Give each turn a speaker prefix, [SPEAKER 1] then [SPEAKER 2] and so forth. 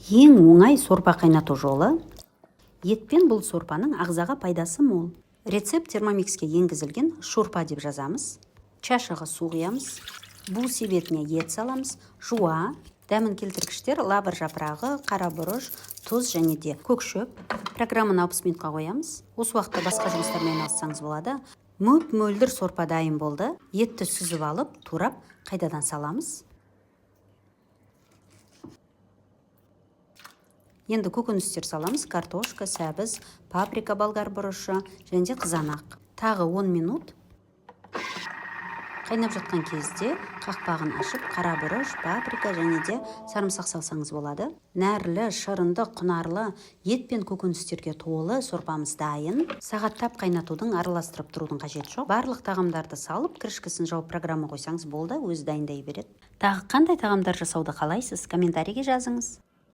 [SPEAKER 1] Ең оңай сорпа қайнату жолы. Етпен бұл сорпаның ағзаға пайдасы мол. Рецепт термомикске енгізілген шорпа деп жазамыз. Чашаға су құямыз. Бу себетіне ет саламыз. Жуа, дәмін келтіргіштер лавр жапырағы, қара бұрыш, тұз және де көкшөп. Программаны 60 минутқа қоямыз. Осы уақытта басқа жұмыстармен айналыссаңыз болады. Мөп-мөлдір сорпа дайын болды. Етті сүзіп алып, турап, қайдадан саламыз. Енді көкөністер саламыз. Картошка, сәбіз, паприка, болгар бұрышы және де қызанақ. Тағы 10 минут. Қайнап жатқан кезде қақпағын ашып, қара бұрыш, паприка және де сарымсақ салсаңыз болады. Нәрлі, шырынды, құнарлы ет пен көкөністерге толы сорпамыз дайын. Сағаттап қайнатудың, араластырып тұрудың қажеті жоқ. Барлық тағамдарды салып, кірішкісін жауып программа қойсаңыз болды, өзі дайындай береді. Тағы қандай тағамдар жасауды қалайсыз? Комментарийге жазыңыз.